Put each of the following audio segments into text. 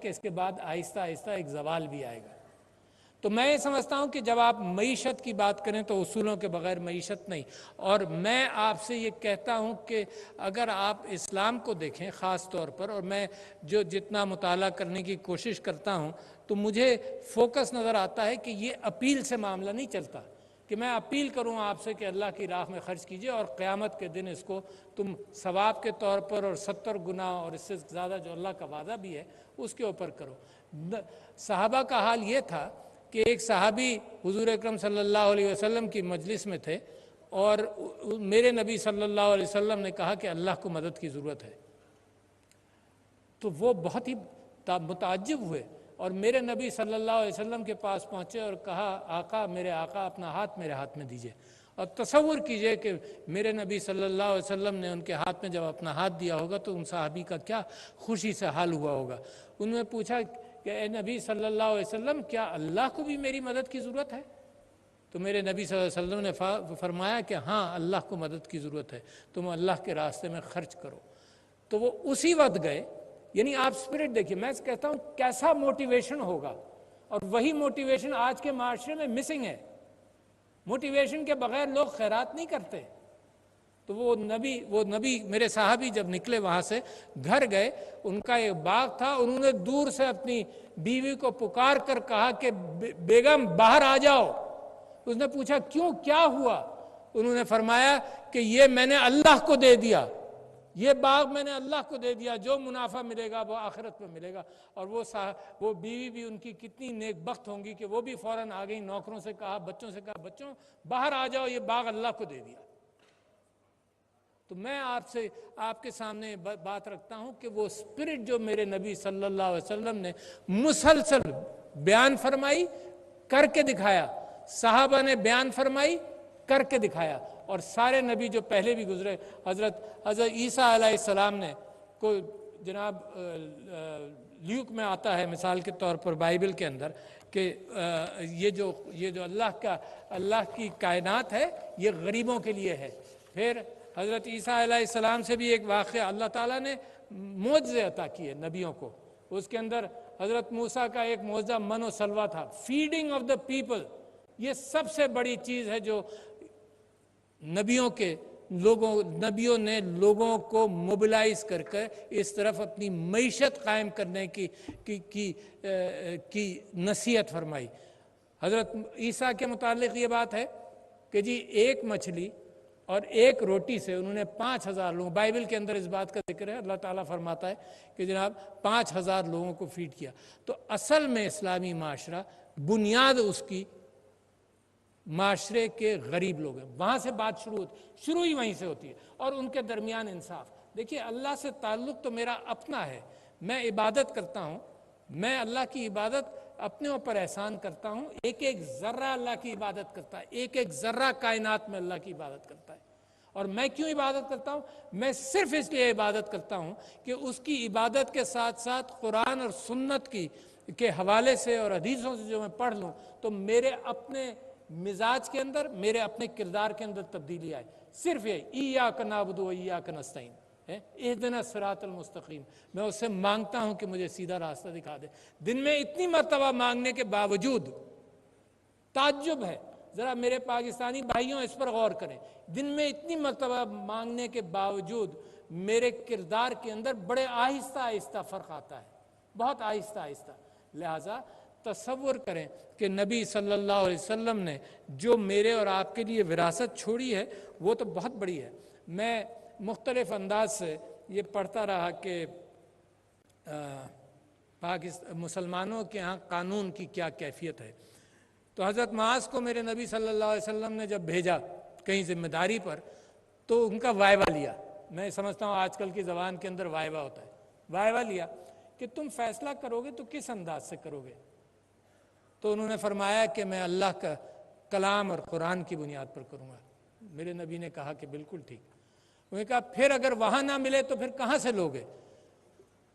کہ اس کے بعد آہستہ آہستہ ایک زوال بھی آئے گا۔ تو میں یہ سمجھتا ہوں کہ جب آپ معیشت کی بات کریں تو اصولوں کے بغیر معیشت نہیں۔ اور میں آپ سے یہ کہتا ہوں کہ اگر آپ اسلام کو دیکھیں خاص طور پر، اور میں جو جتنا مطالعہ کرنے کی کوشش کرتا ہوں تو مجھے فوکس نظر آتا ہے کہ یہ اپیل سے معاملہ نہیں چلتا کہ میں اپیل کروں آپ سے کہ اللہ کی راہ میں خرچ کیجئے اور قیامت کے دن اس کو تم ثواب کے طور پر اور 70 گنا اور اس سے زیادہ جو اللہ کا وعدہ بھی ہے اس کے اوپر کرو۔ صحابہ کا حال یہ تھا کہ ایک صحابی حضور اکرم صلی اللہ علیہ وسلم کی مجلس میں تھے اور میرے نبی صلی اللہ علیہ وسلم نے کہا کہ اللہ کو مدد کی ضرورت ہے۔ تو وہ بہت ہی متعجب ہوئے اور میرے نبی صلی اللہ علیہ وسلم کے پاس پہنچے اور کہا آقا، میرے آقا اپنا ہاتھ میرے ہاتھ میں دیجئے۔ اور تصور کیجئے کہ میرے نبی صلی اللہ علیہ وسلم نے ان کے ہاتھ میں جب اپنا ہاتھ دیا ہوگا تو ان صحابی کا کیا خوشی سے حال ہوا ہوگا۔ انہوں نے پوچھا کہ اے نبی صلی اللہ علیہ وسلم، کیا اللہ کو بھی میری مدد کی ضرورت ہے؟ تو میرے نبی صلی اللہ علیہ وسلم نے فرمایا کہ ہاں، اللہ کو مدد کی ضرورت ہے، تم اللہ کے راستے میں خرچ کرو۔ تو وہ اسی وقت گئے۔ یعنی آپ اسپرٹ دیکھیے، میں کہتا ہوں کیسا موٹیویشن ہوگا، اور وہی موٹیویشن آج کے معاشرے میں مسنگ ہے۔ موٹیویشن کے بغیر لوگ خیرات نہیں کرتے۔ تو وہ نبی میرے صحابی جب نکلے وہاں سے گھر گئے، ان کا ایک باغ تھا، انہوں نے دور سے اپنی بیوی کو پکار کر کہا کہ بیگم باہر آ جاؤ۔ اس نے پوچھا کیوں، کیا ہوا؟ انہوں نے فرمایا کہ یہ میں نے اللہ کو دے دیا، یہ باغ میں نے اللہ کو دے دیا، جو منافع ملے گا وہ آخرت میں ملے گا۔ اور وہ بیوی بھی ان کی کتنی نیک بخت ہوں گی کہ وہ بھی فوراً آ گئی، نوکروں سے کہا، بچوں سے کہا، بچوں باہر آ جاؤ، یہ باغ اللہ کو دے دیا۔ تو میں آپ کے سامنے بات رکھتا ہوں کہ وہ اسپرٹ جو میرے نبی صلی اللہ علیہ وسلم نے مسلسل بیان فرمائی، کر کے دکھایا، صحابہ نے بیان فرمائی، کر کے دکھایا، اور سارے نبی جو پہلے بھی گزرے، حضرت عیسیٰ علیہ السلام نے کو جناب لیوک میں آتا ہے مثال کے طور پر بائبل کے اندر کہ یہ جو اللہ کی کائنات ہے یہ غریبوں کے لیے ہے۔ پھر حضرت عیسیٰ علیہ السلام سے بھی ایک واقعہ، اللہ تعالیٰ نے معجزے عطا کیے نبیوں کو، اس کے اندر حضرت موسیٰ کا ایک معجزہ من و سلویٰ تھا، فیڈنگ آف دا پیپل۔ یہ سب سے بڑی چیز ہے جو نبیوں نے لوگوں کو موبلائز کر کے اس طرف اپنی معیشت قائم کرنے کی نصیحت فرمائی۔ حضرت عیسیٰ کے متعلق یہ بات ہے کہ جی ایک مچھلی اور ایک روٹی سے انہوں نے 5000 لوگوں، بائبل کے اندر اس بات کا ذکر ہے، اللہ تعالیٰ فرماتا ہے کہ جناب 5000 لوگوں کو فیڈ کیا۔ تو اصل میں اسلامی معاشرہ بنیاد اس کی معاشرے کے غریب لوگ ہیں، وہاں سے بات شروع ہی وہیں سے ہوتی ہے، اور ان کے درمیان انصاف۔ دیکھیے اللہ سے تعلق تو میرا اپنا ہے، میں عبادت کرتا ہوں، میں اللہ کی عبادت اپنے اوپر احسان کرتا ہوں، ایک ایک ذرہ اللہ کی عبادت کرتا ہے، ایک ایک ذرہ کائنات میں اللہ کی عبادت کرتا ہے۔ اور میں کیوں عبادت کرتا ہوں؟ میں صرف اس لیے عبادت کرتا ہوں کہ اس کی عبادت کے ساتھ ساتھ قرآن اور سنت کے حوالے سے اور حدیثوں سے جو میں پڑھ لوں تو میرے اپنے مزاج کے اندر، میرے اپنے کردار کے اندر تبدیلی آئے۔ صرف یہ ایاک نعبد و ایاک نستعین، اہدنا الصراط المستقیم، میں اس سے مانگتا ہوں کہ مجھے سیدھا راستہ دکھا دے۔ دن میں اتنی مرتبہ مانگنے کے باوجود تعجب ہے، ذرا میرے پاکستانی بھائیوں اس پر غور کریں، دن میں اتنی مرتبہ مانگنے کے باوجود میرے کردار کے اندر بڑے آہستہ آہستہ فرق آتا ہے، بہت آہستہ آہستہ۔ لہٰذا تصور کریں کہ نبی صلی اللہ علیہ وسلم نے جو میرے اور آپ کے لیے وراثت چھوڑی ہے وہ تو بہت بڑی ہے۔ میں مختلف انداز سے یہ پڑھتا رہا کہ مسلمانوں کے ہاں قانون کی کیا کیفیت ہے۔ تو حضرت معاذ کو میرے نبی صلی اللہ علیہ وسلم نے جب بھیجا کہیں ذمہ داری پر تو ان کا وائوا لیا، میں سمجھتا ہوں آج کل کی زبان کے اندر وائوا ہوتا ہے، وائوا لیا کہ تم فیصلہ کرو گے تو کس انداز سے کرو گے؟ تو انہوں نے فرمایا کہ میں اللہ کا کلام اور قرآن کی بنیاد پر کروں گا۔ میرے نبی نے کہا کہ بالکل ٹھیک۔ انہوں نے کہا پھر اگر وہاں نہ ملے تو پھر کہاں سے لوگے؟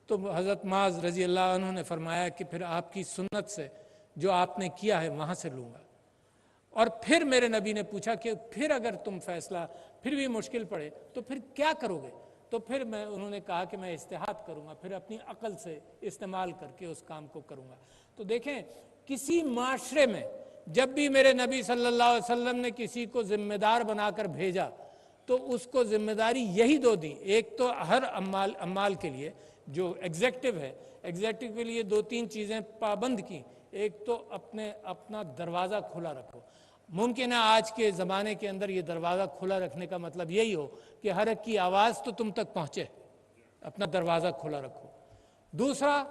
تو حضرت معاذ رضی اللہ عنہ نے فرمایا کہ پھر آپ کی سنت سے جو آپ نے کیا ہے وہاں سے لوں گا۔ اور پھر میرے نبی نے پوچھا کہ پھر اگر تم فیصلہ پھر بھی مشکل پڑے تو پھر کیا کرو گے؟ تو پھر انہوں نے کہا کہ میں اجتہاد کروں گا، پھر اپنی عقل سے استعمال کر کے اس کام کو کروں گا۔ تو دیکھیں کسی معاشرے میں جب بھی میرے نبی صلی اللہ علیہ وسلم نے کسی کو ذمہ دار بنا کر بھیجا تو اس کو ذمہ داری یہی دو دی، ایک تو ہر عمال کے لیے جو ایگزیکٹو ہے، ایگزیکٹو کے لیے 2-3 چیزیں پابند کی، ایک تو اپنا دروازہ کھلا رکھو۔ ممکن ہے آج کے زمانے کے اندر یہ دروازہ کھلا رکھنے کا مطلب یہی ہو کہ ہر ایک کی آواز تو تم تک پہنچے، اپنا دروازہ کھلا رکھو۔ دوسرا،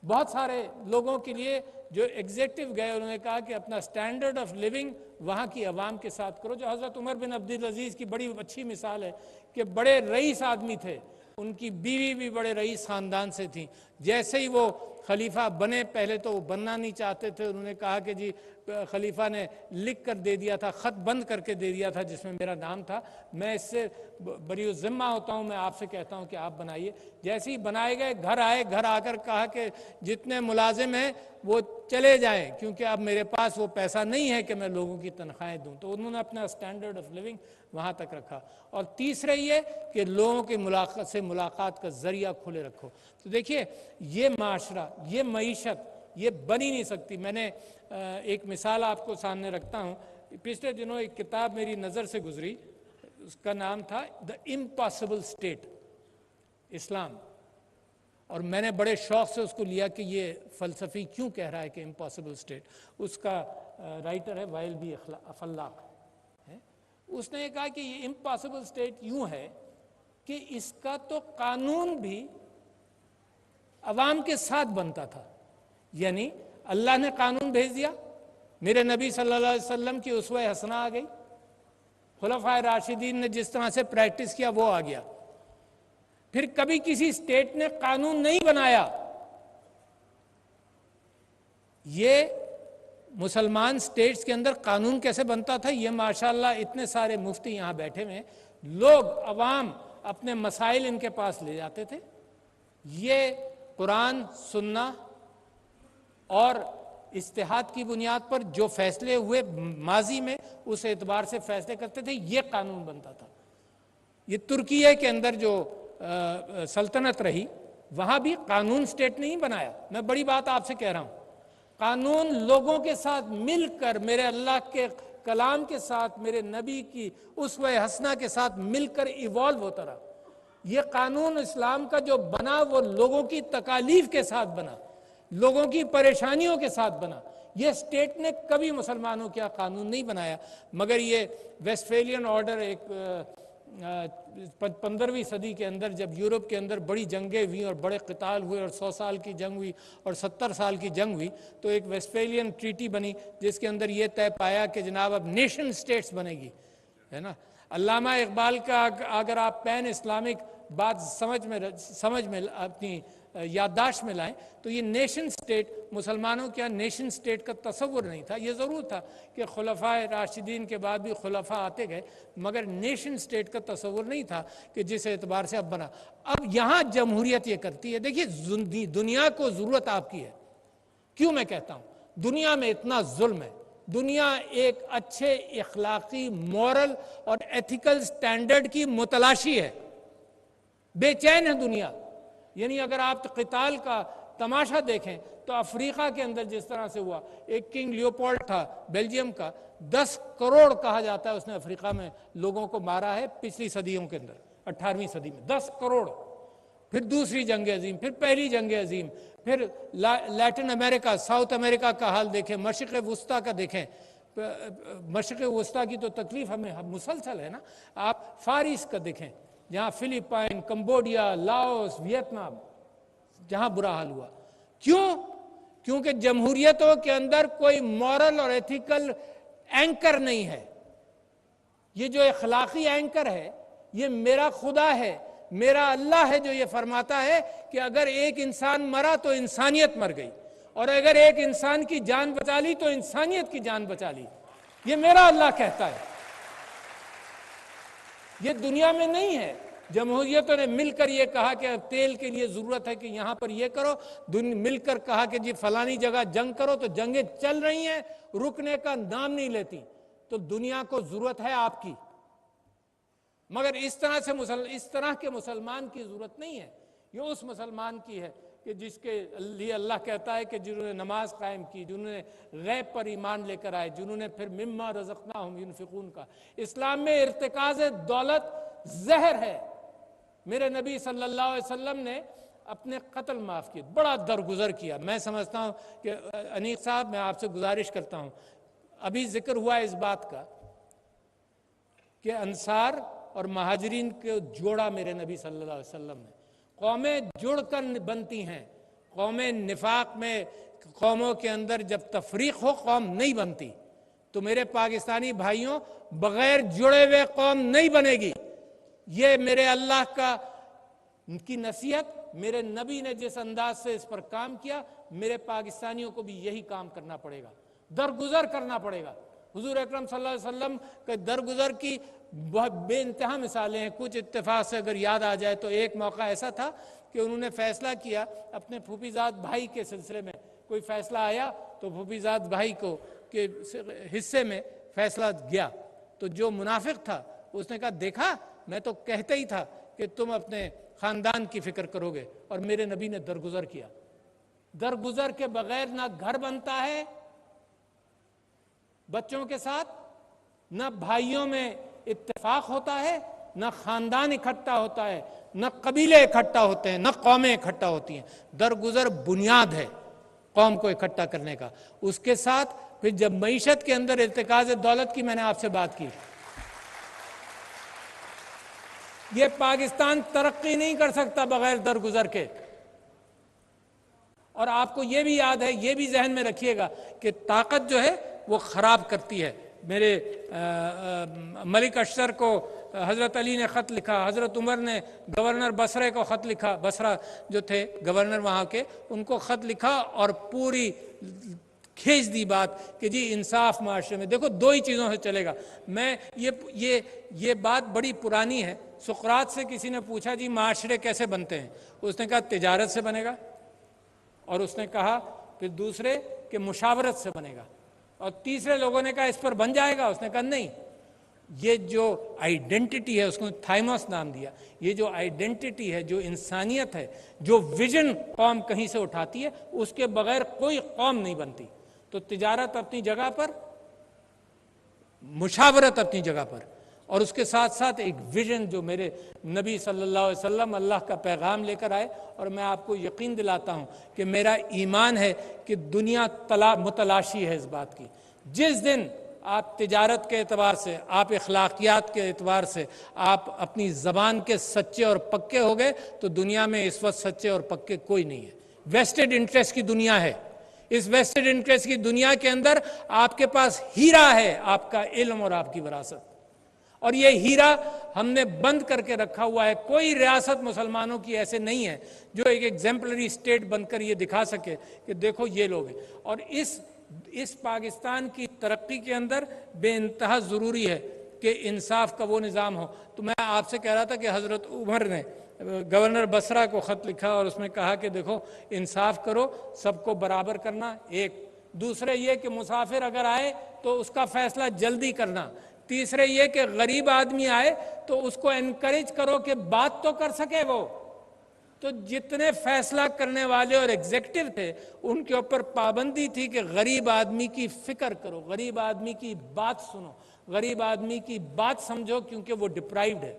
بہت سارے لوگوں کے لیے جو ایگزیکٹو گئے انہوں نے کہا کہ اپنا سٹینڈرڈ آف لیونگ وہاں کی عوام کے ساتھ کرو، جو حضرت عمر بن عبدالعزیز کی بڑی اچھی مثال ہے کہ بڑے رئیس آدمی تھے، ان کی بیوی بھی بڑے رئیس خاندان سے تھیں، جیسے ہی وہ خلیفہ بنے، پہلے تو وہ بننا نہیں چاہتے تھے، انہوں نے کہا کہ جی خلیفہ نے لکھ کر دے دیا تھا، خط بند کر کے دے دیا تھا جس میں میرا نام تھا، میں اس سے بری الذمہ ہوتا ہوں، میں آپ سے کہتا ہوں کہ آپ بنائیے۔ جیسے ہی بنائے گئے، گھر آئے، گھر آ کر کہا کہ جتنے ملازم ہیں وہ چلے جائیں کیونکہ اب میرے پاس وہ پیسہ نہیں ہے کہ میں لوگوں کی تنخواہیں دوں۔ تو انہوں نے اپنا سٹینڈرڈ آف لیونگ وہاں تک رکھا۔ اور تیسرے یہ کہ لوگوں کی ملاقات کا ذریعہ کھلے رکھو۔ تو دیکھیے یہ معاشرہ، یہ معیشت یہ بن ہی نہیں سکتی۔ میں نے ایک مثال آپ کو سامنے رکھتا ہوں، پچھلے دنوں ایک کتاب میری نظر سے گزری، اس کا نام تھا دا امپاسبل اسٹیٹ، اسلام، اور میں نے بڑے شوق سے اس کو لیا کہ یہ فلسفی کیوں کہہ رہا ہے کہ امپاسبل اسٹیٹ۔ اس کا رائٹر ہے وائل بی افلاق، اس نے کہا کہ یہ امپاسبل اسٹیٹ یوں ہے کہ اس کا تو قانون بھی عوام کے ساتھ بنتا تھا، یعنی اللہ نے قانون بھیج دیا، میرے نبی صلی اللہ علیہ وسلم کی اسوہ حسنہ آ گئی، خلفائے راشدین نے جس طرح سے پریکٹس کیا وہ آ گیا۔ پھر کبھی کسی اسٹیٹ نے قانون نہیں بنایا۔ یہ مسلمان اسٹیٹس کے اندر قانون کیسے بنتا تھا؟ یہ ماشاءاللہ اتنے سارے مفتی یہاں بیٹھے ہوئے، لوگ عوام اپنے مسائل ان کے پاس لے جاتے تھے، یہ قرآن سننا اور اجتہاد کی بنیاد پر جو فیصلے ہوئے ماضی میں اس اعتبار سے فیصلے کرتے تھے، یہ قانون بنتا تھا۔ یہ ترکیہ کے اندر جو سلطنت رہی وہاں بھی قانون اسٹیٹ نہیں بنایا، میں بڑی بات آپ سے کہہ رہا ہوں، قانون لوگوں کے ساتھ مل کر میرے اللہ کے کلام کے ساتھ، میرے نبی کی اسوہ حسنہ کے ساتھ مل کر ایوالو ہوتا رہا۔ یہ قانون اسلام کا جو بنا وہ لوگوں کی تکالیف کے ساتھ بنا، لوگوں کی پریشانیوں کے ساتھ بنا۔ یہ اسٹیٹ نے کبھی مسلمانوں کیا قانون نہیں بنایا، مگر یہ ویسٹفیلین آرڈر ایک 15ویں صدی کے اندر جب یورپ کے اندر بڑی جنگیں ہوئیں اور بڑے قتال ہوئے اور 100 سال کی جنگ ہوئی اور 70 سال کی جنگ ہوئی، تو ایک ویسٹفیلین ٹریٹی بنی جس کے اندر یہ طے پایا کہ جناب اب نیشن اسٹیٹس بنے گی، ہے نا۔ علامہ اقبال کا اگر آپ پین اسلامک بات سمجھ میں اپنی یادداشت میں لائیں تو یہ نیشن سٹیٹ، مسلمانوں کیا نیشن سٹیٹ کا تصور نہیں تھا۔ یہ ضرور تھا کہ خلفائے راشدین کے بعد بھی خلفاء آتے گئے، مگر نیشن سٹیٹ کا تصور نہیں تھا کہ جس اعتبار سے اب بنا۔ اب یہاں جمہوریت یہ کرتی ہے، دیکھیے دنیا کو ضرورت آپ کی ہے۔ کیوں میں کہتا ہوں دنیا میں اتنا ظلم ہے؟ دنیا ایک اچھے اخلاقی، مورل اور ایتھیکل سٹینڈرڈ کی متلاشی ہے، بے چین ہے دنیا۔ یعنی اگر آپ قتال کا تماشا دیکھیں تو افریقہ کے اندر جس طرح سے ہوا، ایک کنگ لیوپولڈ تھا بیلجیم کا، 10 کروڑ کہا جاتا ہے اس نے افریقہ میں لوگوں کو مارا ہے پچھلی صدیوں کے اندر، 18ویں صدی میں 10 کروڑ۔ پھر دوسری جنگ عظیم، پھر پہلی جنگ عظیم، پھر لیٹن امریکہ، ساؤتھ امریکہ کا حال دیکھیں، مشرق وسطیٰ کا دیکھیں۔ مشرق وسطیٰ کی تو تکلیف ہمیں مسلسل ہے نا، آپ فار ایسٹ کا دیکھیں جہاں فلپائن، کمبوڈیا، لاؤس، ویتنام، جہاں برا حال ہوا۔ کیوں؟ کیونکہ جمہوریتوں کے اندر کوئی مورل اور ایتھیکل اینکر نہیں ہے۔ یہ جو اخلاقی اینکر ہے یہ میرا خدا ہے، میرا اللہ ہے جو یہ فرماتا ہے کہ اگر ایک انسان مرا تو انسانیت مر گئی، اور اگر ایک انسان کی جان بچا لی تو انسانیت کی جان بچا لی۔ یہ میرا اللہ کہتا ہے، یہ دنیا میں نہیں ہے۔ جمہوریتوں نے مل کر یہ کہا کہ تیل کے لیے ضرورت ہے کہ یہاں پر یہ کرو، مل کر کہا کہ جی فلانی جگہ جنگ کرو، تو جنگیں چل رہی ہیں، رکنے کا نام نہیں لیتی۔ تو دنیا کو ضرورت ہے آپ کی، مگر اس طرح کے مسلمان کی ضرورت نہیں ہے، یہ اس مسلمان کی ہے کہ جس کے لیے اللہ کہتا ہے کہ جنہوں نے نماز قائم کی، جنہوں نے غیب پر ایمان لے کر آئے، جنہوں نے پھر مما رزقناہم ینفقون کا۔ اسلام میں ارتکاز دولت زہر ہے۔ میرے نبی صلی اللہ علیہ وسلم نے اپنے قتل معاف کیے، بڑا درگزر کیا۔ میں سمجھتا ہوں کہ انیق صاحب، میں آپ سے گزارش کرتا ہوں، ابھی ذکر ہوا اس بات کا کہ انصار اور مہاجرین کو جوڑا میرے نبی صلی اللہ علیہ وسلم نے۔ قومیں جڑ کر بنتی ہیں، قومیں نفاق میں، قوموں کے اندر جب تفریق ہو قوم نہیں بنتی۔ تو میرے پاکستانی بھائیوں، بغیر جڑے ہوئے قوم نہیں بنے گی۔ یہ میرے اللہ کی نصیحت، میرے نبی نے جس انداز سے اس پر کام کیا، میرے پاکستانیوں کو بھی یہی کام کرنا پڑے گا، درگزر کرنا پڑے گا۔ حضور اکرم صلی اللہ علیہ وسلم کے درگزر کی بہت بے انتہا مثالیں ہیں۔ کچھ اتفاق سے اگر یاد آ جائے تو ایک موقع ایسا تھا کہ انہوں نے فیصلہ کیا اپنے پھوپھی زاد بھائی کے سلسلے میں، کوئی فیصلہ آیا تو پھوپھی زاد بھائی کو کے حصے میں فیصلہ گیا، تو جو منافق تھا اس نے کہا دیکھا میں تو کہتا ہی تھا کہ تم اپنے خاندان کی فکر کرو گے، اور میرے نبی نے درگزر کیا۔ درگزر کے بغیر نہ گھر بنتا ہے بچوں کے ساتھ، نہ بھائیوں میں اتفاق ہوتا ہے، نہ خاندان اکٹھا ہوتا ہے، نہ قبیلے اکٹھا ہوتے ہیں، نہ قومیں اکٹھا ہوتی ہیں۔ درگزر بنیاد ہے قوم کو اکٹھا کرنے کا۔ اس کے ساتھ پھر جب معیشت کے اندر ارتکاز دولت کی میں نے آپ سے بات کی، یہ پاکستان ترقی نہیں کر سکتا بغیر درگزر کے۔ اور آپ کو یہ بھی یاد ہے، یہ بھی ذہن میں رکھیے گا کہ طاقت جو ہے وہ خراب کرتی ہے۔ میرے ملک اشتر کو حضرت علی نے خط لکھا، حضرت عمر نے گورنر بصرے کو خط لکھا، بصرہ جو تھے گورنر وہاں کے، ان کو خط لکھا اور پوری کھینچ دی بات کہ جی انصاف معاشرے میں۔ دیکھو دو ہی چیزوں سے چلے گا۔ میں یہ بات بڑی پرانی ہے۔ سقراط سے کسی نے پوچھا جی معاشرے کیسے بنتے ہیں؟ اس نے کہا تجارت سے بنے گا، اور اس نے کہا پھر دوسرے کہ مشاورت سے بنے گا، اور تیسرے لوگوں نے کہا اس پر بن جائے گا؟ اس نے کہا نہیں، یہ جو آئیڈینٹی ہے، اس کو تھائموس نام دیا، یہ جو آئیڈینٹی ہے، جو انسانیت ہے، جو ویژن قوم کہیں سے اٹھاتی ہے، اس کے بغیر کوئی قوم نہیں بنتی۔ تو تجارت اپنی جگہ پر، مشاورت اپنی جگہ پر، اور اس کے ساتھ ساتھ ایک ویژن جو میرے نبی صلی اللہ علیہ وسلم اللہ کا پیغام لے کر آئے۔ اور میں آپ کو یقین دلاتا ہوں کہ میرا ایمان ہے کہ دنیا متلاشی ہے اس بات کی۔ جس دن آپ تجارت کے اعتبار سے، آپ اخلاقیات کے اعتبار سے، آپ اپنی زبان کے سچے اور پکے ہو گئے، تو دنیا میں اس وقت سچے اور پکے کوئی نہیں ہے۔ ویسٹڈ انٹرسٹ کی دنیا ہے۔ اس ویسٹڈ انٹرسٹ کی دنیا کے اندر آپ کے پاس ہیرا ہے، آپ کا علم اور آپ کی وراثت، اور یہ ہیرا ہم نے بند کر کے رکھا ہوا ہے۔ کوئی ریاست مسلمانوں کی ایسے نہیں ہے جو ایک ایگزیمپلری اسٹیٹ بن کر یہ دکھا سکے کہ دیکھو یہ لوگ ہیں۔ اور اس پاکستان کی ترقی کے اندر بے انتہا ضروری ہے کہ انصاف کا وہ نظام ہو۔ تو میں آپ سے کہہ رہا تھا کہ حضرت عمر نے گورنر بصرہ کو خط لکھا اور اس میں کہا کہ دیکھو انصاف کرو، سب کو برابر کرنا، ایک۔ دوسرے یہ کہ مسافر اگر آئے تو اس کا فیصلہ جلدی کرنا۔ تیسرے یہ کہ غریب آدمی آئے تو اس کو انکریج کرو کہ بات تو کر سکے وہ۔ تو جتنے فیصلہ کرنے والے اور ایگزیکٹو تھے ان کے اوپر پابندی تھی کہ غریب آدمی کی فکر کرو، غریب آدمی کی بات سنو، غریب آدمی کی بات سمجھو، کیونکہ وہ ڈپرائیوڈ ہے۔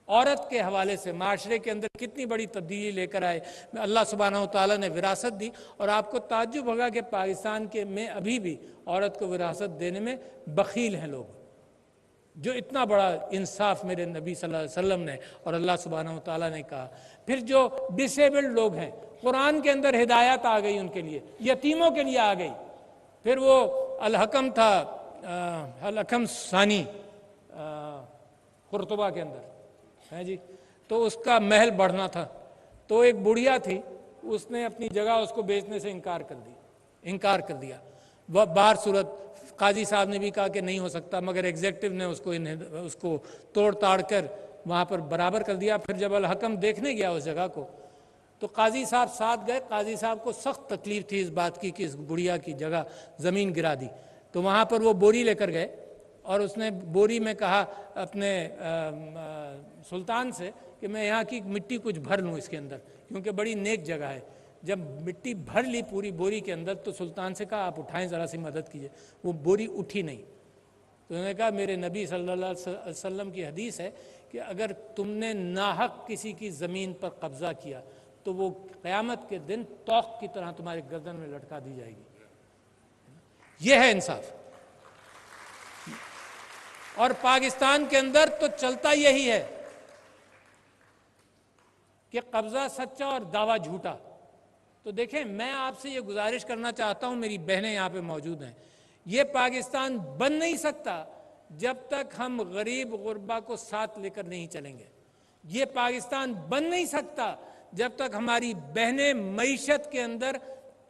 عورت کے حوالے سے معاشرے کے اندر کتنی بڑی تبدیلی لے کر آئے۔ اللہ سبحانہ و تعالیٰ نے وراثت دی، اور آپ کو تعجب ہوگا کہ پاکستان کے میں ابھی بھی عورت کو وراثت دینے میں بخیل ہیں لوگ۔ جو اتنا بڑا انصاف میرے نبی صلی اللہ علیہ وسلم نے اور اللہ سبحانہ و تعالیٰ نے کہا۔ پھر جو ڈسیبلڈ لوگ ہیں، قرآن کے اندر ہدایت آ گئی ان کے لیے، یتیموں کے لیے آ گئی۔ پھر وہ الحکم تھا، الحکم ثانی قرطبہ کے اندر ہے جی، تو اس کا محل بڑھنا تھا، تو ایک بڑھیا تھی، اس نے اپنی جگہ اس کو بیچنے سے انکار کر دیا۔ وہ بار صورت قاضی صاحب نے بھی کہا کہ نہیں ہو سکتا، مگر ایگزیکٹو نے اس کو توڑ تاڑ کر وہاں پر برابر کر دیا۔ پھر جب الحکم دیکھنے گیا اس جگہ کو تو قاضی صاحب ساتھ گئے۔ قاضی صاحب کو سخت تکلیف تھی اس بات کی کہ اس بڑھیا کی جگہ زمین گرا دی، تو وہاں پر وہ بوری لے کر گئے اور اس نے بوری میں کہا اپنے سلطان سے کہ میں یہاں کی مٹی کچھ بھر لوں اس کے اندر، کیونکہ بڑی نیک جگہ ہے۔ جب مٹی بھر لی پوری بوری کے اندر تو سلطان سے کہا آپ اٹھائیں، ذرا سی مدد کیجیے۔ وہ بوری اٹھی نہیں۔ تو انہوں نے کہا میرے نبی صلی اللہ علیہ وسلم کی حدیث ہے کہ اگر تم نے ناحق کسی کی زمین پر قبضہ کیا تو وہ قیامت کے دن توق کی طرح تمہارے گردن میں لٹکا دی جائے گی۔ یہ ہے انصاف۔ اور پاکستان کے اندر تو چلتا یہی ہے کہ قبضہ سچا اور دعویٰ جھوٹا۔ تو دیکھیں، میں آپ سے یہ گزارش کرنا چاہتا ہوں، میری بہنیں یہاں پہ موجود ہیں، یہ پاکستان بن نہیں سکتا جب تک ہم غریب غربا کو ساتھ لے کر نہیں چلیں گے۔ یہ پاکستان بن نہیں سکتا جب تک ہماری بہنیں معیشت کے اندر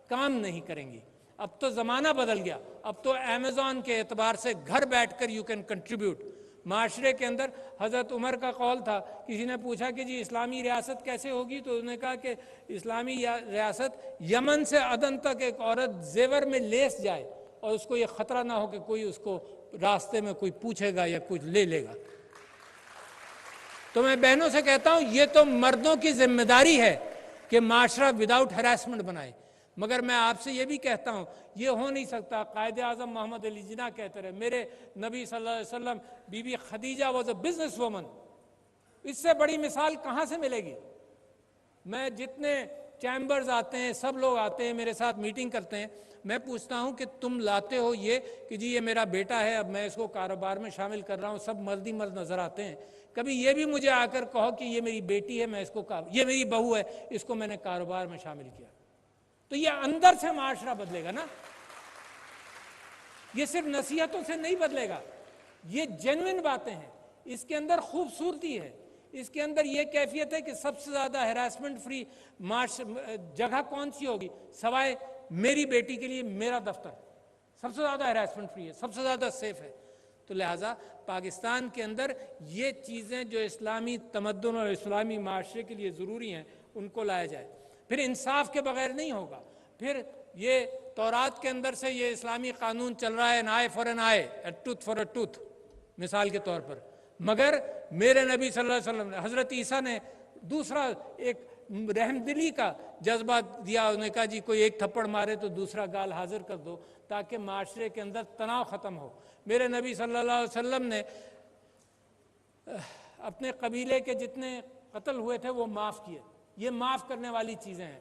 کام نہیں کریں گی۔ اب تو زمانہ بدل گیا، اب تو ایمیزون کے اعتبار سے گھر بیٹھ کر یو کین کنٹریبیوٹ۔ معاشرے کے اندر حضرت عمر کا قول تھا، کسی نے پوچھا کہ جی اسلامی ریاست کیسے ہوگی، تو انہوں نے کہا کہ اسلامی ریاست یمن سے عدن تک ایک عورت زیور میں لیس جائے اور اس کو یہ خطرہ نہ ہو کہ کوئی اس کو راستے میں کوئی پوچھے گا یا کچھ لے لے گا۔ تو میں بہنوں سے کہتا ہوں یہ تو مردوں کی ذمہ داری ہے کہ معاشرہ وداؤٹ ہراسمنٹ بنائے، مگر میں آپ سے یہ بھی کہتا ہوں یہ ہو نہیں سکتا۔ قائد اعظم محمد علی جناح کہتے رہے، میرے نبی صلی اللہ علیہ وسلم، بی بی Khadija was a business woman. اس سے بڑی مثال کہاں سے ملے گی؟ میں جتنے چیمبرز آتے ہیں، سب لوگ آتے ہیں میرے ساتھ میٹنگ کرتے ہیں، میں پوچھتا ہوں کہ تم لاتے ہو یہ کہ جی یہ میرا بیٹا ہے، اب میں اس کو کاروبار میں شامل کر رہا ہوں، سب مرد ہی مرد نظر آتے ہیں۔ کبھی یہ بھی مجھے آ کر کہو کہ یہ میری بیٹی ہے، میں اس کو یہ میری بہو ہے، اس کو میں نے کاروبار میں شامل کیا۔ تو یہ اندر سے معاشرہ بدلے گا نا، یہ صرف نصیحتوں سے نہیں بدلے گا۔ یہ جینوئن باتیں ہیں، اس کے اندر خوبصورتی ہے، اس کے اندر یہ کیفیت ہے کہ سب سے زیادہ ہراسمنٹ فری جگہ کون سی ہوگی سوائے میری بیٹی کے لیے میرا دفتر سب سے زیادہ ہراسمنٹ فری ہے، سب سے زیادہ سیف ہے۔ تو لہٰذا پاکستان کے اندر یہ چیزیں جو اسلامی تمدن اور اسلامی معاشرے کے لیے ضروری ہیں ان کو لایا جائے۔ پھر انصاف کے بغیر نہیں ہوگا۔ پھر یہ تورات کے اندر سے یہ اسلامی قانون چل رہا ہے an eye for an eye, a tooth for a tooth مثال کے طور پر، مگر میرے نبی صلی اللہ علیہ وسلم نے، حضرت عیسیٰ نے دوسرا ایک رحم دلی کا جذبہ دیا، انہوں نے کہا جی کوئی ایک تھپڑ مارے تو دوسرا گال حاضر کر دو تاکہ معاشرے کے اندر تناؤ ختم ہو۔ میرے نبی صلی اللہ علیہ وسلم نے اپنے قبیلے کے جتنے قتل ہوئے تھے وہ معاف کیے۔ یہ معاف کرنے والی چیزیں ہیں،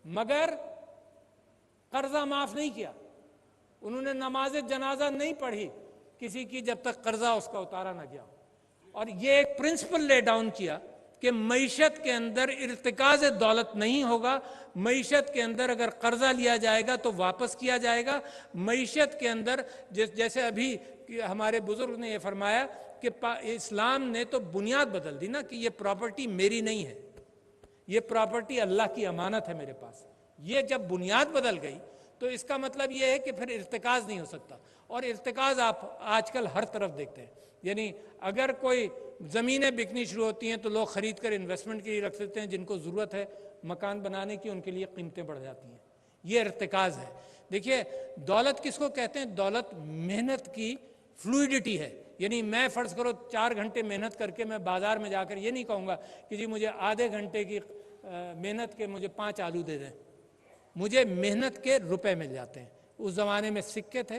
مگر قرضہ معاف نہیں کیا۔ انہوں نے نماز جنازہ نہیں پڑھی کسی کی جب تک قرضہ اس کا اتارا نہ گیا۔ اور یہ ایک پرنسپل لے ڈاؤن کیا کہ معیشت کے اندر ارتکاز دولت نہیں ہوگا، معیشت کے اندر اگر قرضہ لیا جائے گا تو واپس کیا جائے گا۔ معیشت کے اندر جیسے ابھی ہمارے بزرگ نے یہ فرمایا کہ اسلام نے تو بنیاد بدل دی نا کہ یہ پراپرٹی میری نہیں ہے، یہ پراپرٹی اللہ کی امانت ہے میرے پاس۔ یہ جب بنیاد بدل گئی تو اس کا مطلب یہ ہے کہ پھر ارتکاز نہیں ہو سکتا۔ اور ارتکاز آپ آج کل ہر طرف دیکھتے ہیں، یعنی اگر کوئی زمینیں بکنی شروع ہوتی ہیں تو لوگ خرید کر انویسٹمنٹ کے لیے رکھ دیتے ہیں، جن کو ضرورت ہے مکان بنانے کی ان کے لیے قیمتیں بڑھ جاتی ہیں۔ یہ ارتکاز ہے۔ دیکھیے دولت کس کو کہتے ہیں؟ دولت محنت کی فلوئڈٹی ہے، یعنی میں فرض کرو 4 گھنٹے محنت کر کے میں بازار میں جا کر یہ نہیں کہوں گا کہ جی مجھے آدھے گھنٹے کی محنت کے مجھے 5 آلو دے دیں، مجھے محنت کے روپے مل جاتے ہیں۔ اس زمانے میں سکے تھے،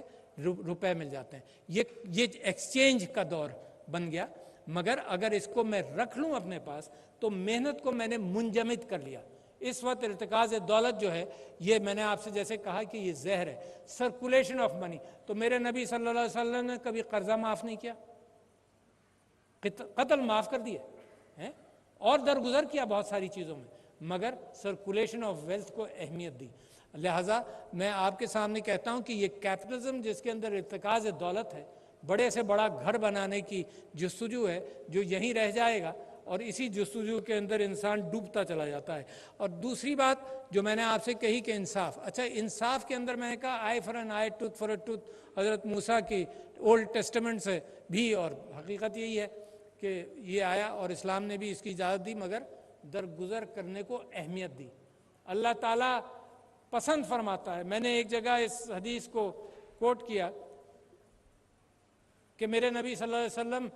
روپے مل جاتے ہیں۔ یہ ایکسچینج کا دور بن گیا، مگر اگر اس کو میں رکھ لوں اپنے پاس تو محنت کو میں نے منجمد کر لیا۔ اس وقت ارتکاز دولت جو ہے یہ میں نے آپ سے جیسے کہا کہ یہ زہر ہے، سرکولیشن آف منی۔ تو میرے نبی صلی اللہ علیہ وسلم نے کبھی قرضہ معاف نہیں کیا، قتل معاف کر دیے اور درگزر کیا بہت ساری چیزوں میں، مگر سرکولیشن آف ویلتھ کو اہمیت دی۔ لہٰذا میں آپ کے سامنے کہتا ہوں کہ یہ کیپٹلزم جس کے اندر ارتکاز دولت ہے، بڑے سے بڑا گھر بنانے کی جستجو ہے جو یہیں رہ جائے گا، اور اسی جستجو کے اندر انسان ڈوبتا چلا جاتا ہے۔ اور دوسری بات جو میں نے آپ سے کہی کہ انصاف، اچھا انصاف کے اندر میں نے کہا eye for an eye, tooth for a tooth, حضرت موسیٰ کی اولڈ ٹیسٹمنٹ سے بھی، اور حقیقت یہی ہے کہ یہ آیا اور اسلام نے بھی اس کی اجازت دی، مگر درگزر کرنے کو اہمیت دی۔ اللہ تعالیٰ پسند فرماتا ہے۔ میں نے ایک جگہ اس حدیث کو کوٹ کیا کہ میرے نبی صلی اللہ علیہ وسلم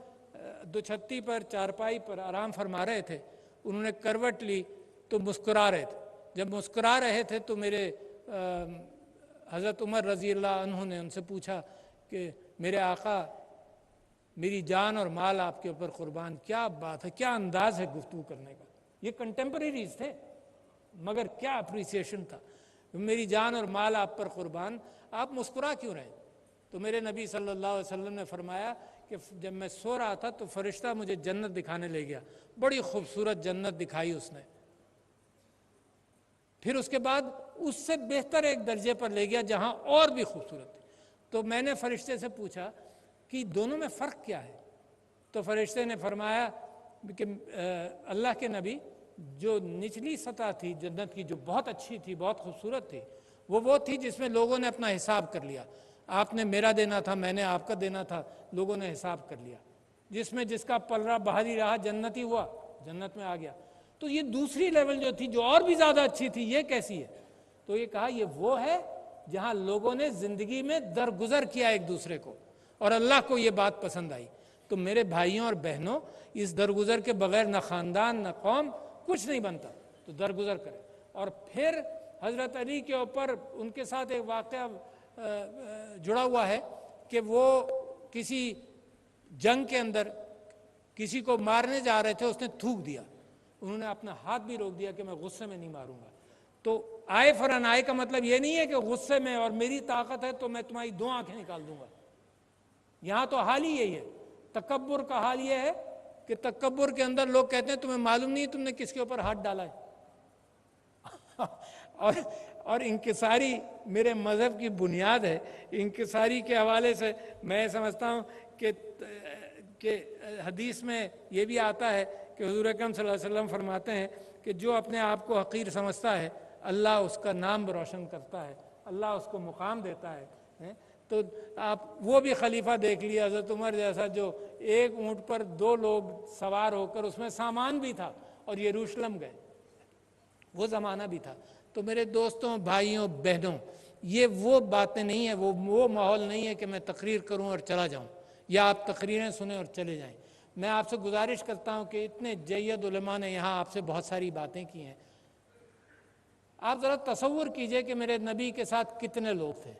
دوچھتی پر چارپائی پر آرام فرما رہے تھے، انہوں نے کروٹ لی تو مسکرا رہے تھے. جب مسکرا رہے تھے تو میرے حضرت عمر رضی اللہ عنہ نے ان سے پوچھا کہ میرے آقا، میری جان اور مال آپ کے اوپر قربان. کیا بات ہے، کیا انداز ہے گفتگو کرنے کا. یہ کنٹمپریریز تھے مگر کیا اپریسیشن تھا. میری جان اور مال آپ پر قربان، آپ مسکرا کیوں رہے؟ تو میرے نبی صلی اللہ علیہ وسلم نے فرمایا کہ جب میں سو رہا تھا تو فرشتہ مجھے جنت دکھانے لے گیا. بڑی خوبصورت جنت دکھائی اس نے. پھر اس کے بعد اس سے بہتر ایک درجے پر لے گیا جہاں اور بھی خوبصورت تھی. تو میں نے فرشتے سے پوچھا کہ دونوں میں فرق کیا ہے؟ تو فرشتے نے فرمایا کہ اللہ کے نبی، جو نچلی سطح تھی جنت کی، جو بہت اچھی تھی، بہت خوبصورت تھی، وہ تھی جس میں لوگوں نے اپنا حساب کر لیا. آپ نے میرا دینا تھا، میں نے آپ کا دینا تھا، لوگوں نے حساب کر لیا. جس میں جس کا پلڑا باہری رہا جنتی ہوا، جنت میں آ گیا. تو یہ دوسری لیول جو تھی، جو اور بھی زیادہ اچھی تھی، یہ کیسی ہے؟ تو یہ کہا یہ وہ ہے جہاں لوگوں نے زندگی میں درگزر کیا ایک دوسرے کو، اور اللہ کو یہ بات پسند آئی. تو میرے بھائیوں اور بہنوں، اس درگزر کے بغیر نہ خاندان نہ قوم کچھ نہیں بنتا. تو درگزر کرے. اور پھر حضرت علی کے اوپر ان کے ساتھ ایک واقعہ جڑا ہوا ہے کہ وہ کسی جنگ کے اندر کسی کو مارنے جا رہے تھے، اس نے تھوک دیا. انہوں نے اپنا ہاتھ بھی روک دیا کہ میں غصے میں نہیں ماروں گا. تو آئے فار این آئے کا مطلب یہ نہیں ہے کہ غصے میں اور میری طاقت ہے تو میں تمہاری 2 آنکھیں نکال دوں گا. یہاں تو حال ہی یہی ہے. تکبر کا حال یہ ہے کہ تکبر کے اندر لوگ کہتے ہیں تمہیں معلوم نہیں تم نے کس کے اوپر ہاتھ ڈالا ہے. اور انکساری میرے مذہب کی بنیاد ہے. انکساری کے حوالے سے میں سمجھتا ہوں کہ حدیث میں یہ بھی آتا ہے کہ حضور اکرم صلی اللہ علیہ وسلم فرماتے ہیں کہ جو اپنے آپ کو حقیر سمجھتا ہے، اللہ اس کا نام روشن کرتا ہے، اللہ اس کو مقام دیتا ہے. تو آپ وہ بھی خلیفہ دیکھ لیے حضرت عمر جیسا، جو ایک اونٹ پر 2 لوگ سوار ہو کر، اس میں سامان بھی تھا، اور یروشلم گئے. وہ زمانہ بھی تھا. تو میرے دوستوں، بھائیوں، بہنوں، یہ وہ باتیں نہیں ہیں، وہ ماحول نہیں ہے کہ میں تقریر کروں اور چلا جاؤں، یا آپ تقریریں سنیں اور چلے جائیں. میں آپ سے گزارش کرتا ہوں کہ اتنے جید علماء نے یہاں آپ سے بہت ساری باتیں کی ہیں. آپ ذرا تصور کیجئے کہ میرے نبی کے ساتھ کتنے لوگ تھے.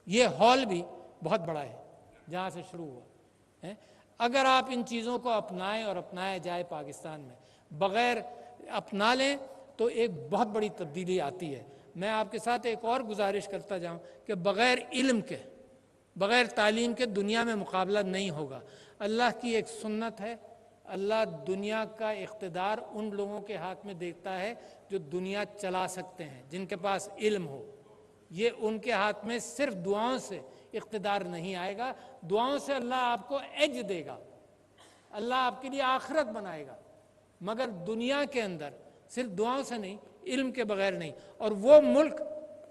یہ ہال بھی بہت بڑا ہے جہاں سے شروع ہوا. اگر آپ ان چیزوں کو اپنائیں اور اپنایا جائے پاکستان میں، بغیر اپنا لیں تو ایک بہت بڑی تبدیلی آتی ہے. میں آپ کے ساتھ ایک اور گزارش کرتا جاؤں کہ بغیر علم کے، بغیر تعلیم کے دنیا میں مقابلہ نہیں ہوگا. اللہ کی ایک سنت ہے، اللہ دنیا کا اقتدار ان لوگوں کے ہاتھ میں دیتا ہے جو دنیا چلا سکتے ہیں، جن کے پاس علم ہو. یہ ان کے ہاتھ میں صرف دعاؤں سے اقتدار نہیں آئے گا. دعاؤں سے اللہ آپ کو ایج دے گا، اللہ آپ کے لیے آخرت بنائے گا، مگر دنیا کے اندر صرف دعاؤں سے نہیں، علم کے بغیر نہیں. اور وہ ملک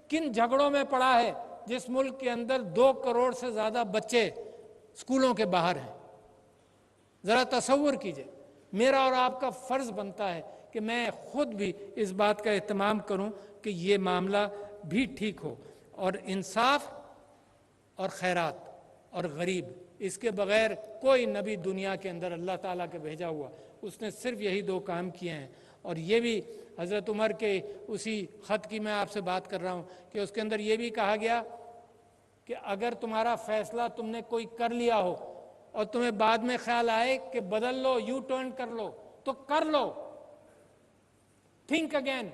کن جھگڑوں میں پڑا ہے جس ملک کے اندر 2 کروڑ سے زیادہ بچے اسکولوں کے باہر ہیں. ذرا تصور کیجئے. میرا اور آپ کا فرض بنتا ہے کہ میں خود بھی اس بات کا اہتمام کروں کہ یہ معاملہ بھی ٹھیک ہو. اور انصاف اور خیرات اور غریب، اس کے بغیر کوئی نبی دنیا کے اندر اللہ تعالیٰ کے بھیجا ہوا، اس نے صرف یہی 2 کام کیے ہیں. اور یہ بھی حضرت عمر کے اسی خط کی میں آپ سے بات کر رہا ہوں کہ اس کے اندر یہ بھی کہا گیا کہ اگر تمہارا فیصلہ تم نے کوئی کر لیا ہو اور تمہیں بعد میں خیال آئے کہ بدل لو، یو ٹرن کر لو، تو کر لو. تھنک اگین،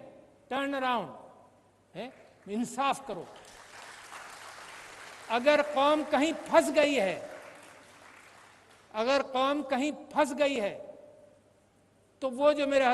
ٹرن اراؤنڈ، انصاف کرو. اگر قوم کہیں پھنس گئی ہے، اگر قوم کہیں پھنس گئی ہے تو وہ جو میرے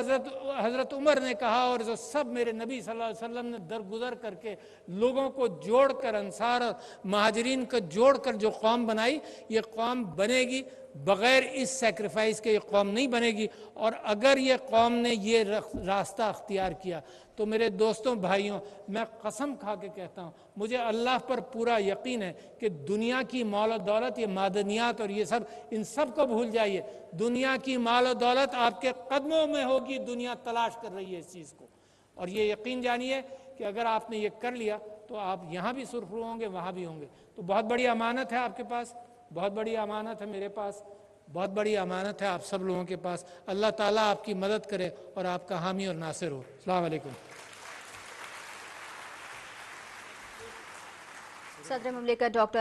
حضرت عمر نے کہا اور جو سب میرے نبی صلی اللہ علیہ وسلم نے درگزر کر کے لوگوں کو جوڑ کر، انصار اور مہاجرین کو جوڑ کر جو قوم بنائی، یہ قوم بنے گی. بغیر اس سیکریفائس کے یہ قوم نہیں بنے گی. اور اگر یہ قوم نے یہ راستہ اختیار کیا تو میرے دوستوں، بھائیوں، میں قسم کھا کے کہتا ہوں، مجھے اللہ پر پورا یقین ہے کہ دنیا کی مال و دولت، یہ معدنیات اور یہ سب، ان سب کو بھول جائیے. دنیا کی مال و دولت آپ کے قدموں میں ہوگی. دنیا تلاش کر رہی ہے اس چیز کو. اور یہ یقین جانیے کہ اگر آپ نے یہ کر لیا تو آپ یہاں بھی سرخرو ہوں گے، وہاں بھی ہوں گے. تو بہت بڑی امانت ہے آپ کے پاس، بہت بڑی امانت ہے میرے پاس، بہت بڑی امانت ہے آپ سب لوگوں کے پاس. اللہ تعالیٰ آپ کی مدد کرے اور آپ کا حامی اور ناصر ہو. السلام علیکم. صدر مملکت ڈاکٹر